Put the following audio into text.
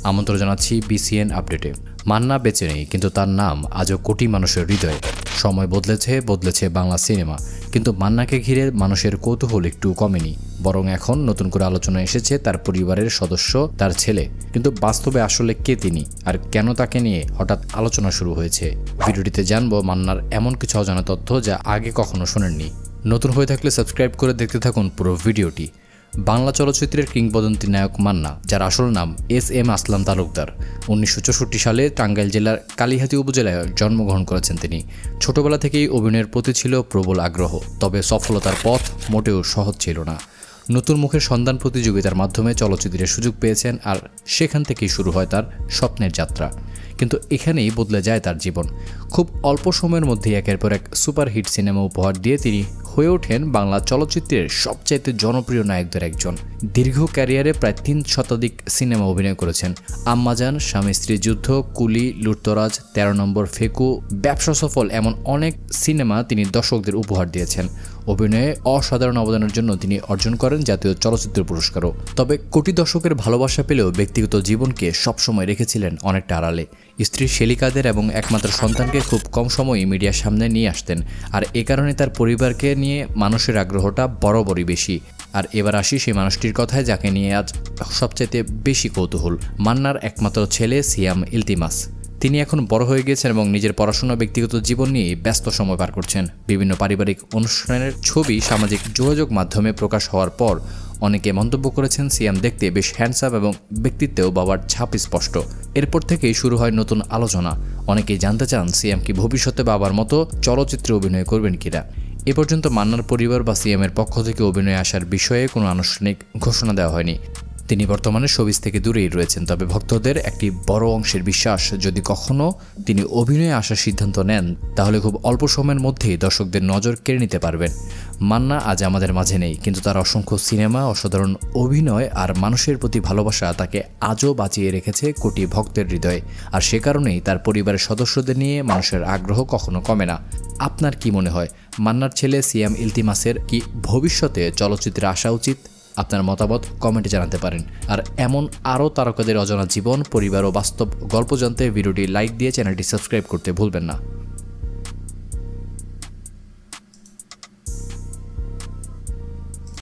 আমন্ত্রণ জানাচ্ছি বিসিএন আপডেটে। মান্না বেঁচে নেই, কিন্তু তার নাম আজও কোটি মানুষের হৃদয়ে। সময় বদলেছে বাংলা সিনেমা, কিন্তু মান্নাকে ঘিরে মানুষের কৌতূহল একটু কমেনি। বরং এখন নতুন করে আলোচনা এসেছে তার পরিবারের সদস্য, তার ছেলে। কিন্তু বাস্তবে আসলে কে তিনি, আর কেন তাকে নিয়ে হঠাৎ আলোচনা শুরু হয়েছে? ভিডিওটিতে জানবো মান্নার এমন কিছু অজানা তথ্য যা আগে কখনো শোনেননি। নতুন হয়ে থাকলে সাবস্ক্রাইব করে দেখতে থাকুন পুরো ভিডিওটি। বাংলা চলচ্চিত্রের কিংবদন্তি নায়ক মান্না, যার আসল নাম এস.এম. আসলাম তালুকদার, 1964 সালে টাঙ্গাইল জেলার কালিহাতী উপজেলায় জন্মগ্রহণ করেছেন তিনি। ছোটবেলা থেকেই অভিনয়ের প্রতি ছিল প্রবল আগ্রহ, তবে সফলতার পথ মোটেও সহজ ছিল না। নতুন মুখের সন্ধান প্রতিযোগিতার মাধ্যমে চলচ্চিত্রের সুযোগ পেয়েছেন, আর সেখান থেকেই শুরু হয় তার স্বপ্নের যাত্রা। কিন্তু এখানেই বদলে যায় তার জীবন। খুব অল্প সময়ের মধ্যেই একের পর এক সুপারহিট সিনেমা উপহার দিয়ে তিনি হয়ে ওঠেন বাংলা চলচ্চিত্রের সবচাইতে জনপ্রিয় নায়কদের একজন। দীর্ঘ ক্যারিয়ারে প্রায় 3 শতাধিক সিনেমা অভিনয় করেছেন। আম্মাজান, স্বামী স্ত্রী যুদ্ধ, কুলি, লুটতরাজ, 13 নম্বর, ফেকু, ব্যবসা সফল, এমন অনেক সিনেমা তিনি দর্শকদের উপহার দিয়েছেন। অভিনয়ে অসাধারণ অবদানের জন্য তিনি অর্জন করেন জাতীয় চলচ্চিত্র পুরস্কারও। তবে কোটি দর্শকের ভালোবাসা পেলেও ব্যক্তিগত জীবনকে সবসময় রেখেছিলেন অনেকটা আড়ালে। স্ত্রী শেলিকাদের এবং একমাত্র সন্তানকে খুব কম সময়ই মিডিয়ার সামনে নিয়ে আসতেন, আর এ কারণে তার পরিবারকে নিয়ে মানুষের আগ্রহটা বরাবরই বেশি। আর এবার আসি সেই মানুষটির কথায় যাকে নিয়ে আজ সবচাইতে বেশি কৌতূহল। মান্নার একমাত্র ছেলে সিয়াম ইলতিমাস। তিনি এখন বড় হয়ে গেছেন এবং নিজের পড়াশোনা, ব্যক্তিগত জীবন নিয়ে ব্যস্ত সময় পার করছেন। বিভিন্ন পারিবারিক অনুষ্ঠানের ছবি সামাজিক যোগাযোগ মাধ্যমে প্রকাশ হওয়ার পর অনেকে মন্তব্য করেছেন সিয়াম দেখতে বেশ হ্যান্ডসাম এবং ব্যক্তিত্বেও বাবার ছাপ স্পষ্ট। এরপর থেকেই শুরু হয় নতুন আলোচনা। অনেকেই জানতে চান সিয়াম কি ভবিষ্যতে বাবার মতো চলচ্চিত্রে অভিনয় করবেন কিনা। এ পর্যন্ত মান্নার পরিবার বা সিয়ামের পক্ষ থেকে অভিনয়ে আসার বিষয়ে কোনো আনুষ্ঠানিক ঘোষণা দেওয়া হয়নি। তিনি বর্তমানে শোবিজ থেকে দূরেই রয়েছেন, তবে ভক্তদের একটি বড় অংশের বিশ্বাস, যদি কখনো তিনি অভিনয়ে আসার সিদ্ধান্ত নেন তাহলে খুব অল্প সময়ের মধ্যেই দর্শকদের নজর কেড়ে নিতে পারবেন। মান্না আজ আমাদের মাঝে নেই, কিন্তু তার অসংখ্য সিনেমা, অসাধারণ অভিনয় আর মানুষের প্রতি ভালোবাসা তাকে আজও বাঁচিয়ে রেখেছে কোটি ভক্তের হৃদয়ে। আর সে কারণেই তার পরিবারের সদস্যদের নিয়ে মানুষের আগ্রহ কখনো কমে না। আপনার কি মনে হয়, মান্নার ছেলে সিয়াম ইলতিমাসের কি ভবিষ্যতে চলচ্চিত্রে আসা উচিত? আপনার মতামত কমেন্টে জানাতে পারেন। আর এমন আরও তারকাদের অজানা জীবন, পরিবার ও বাস্তব গল্প জানতে ভিডিওটি লাইক দিয়ে চ্যানেলটি সাবস্ক্রাইব করতে ভুলবেন না।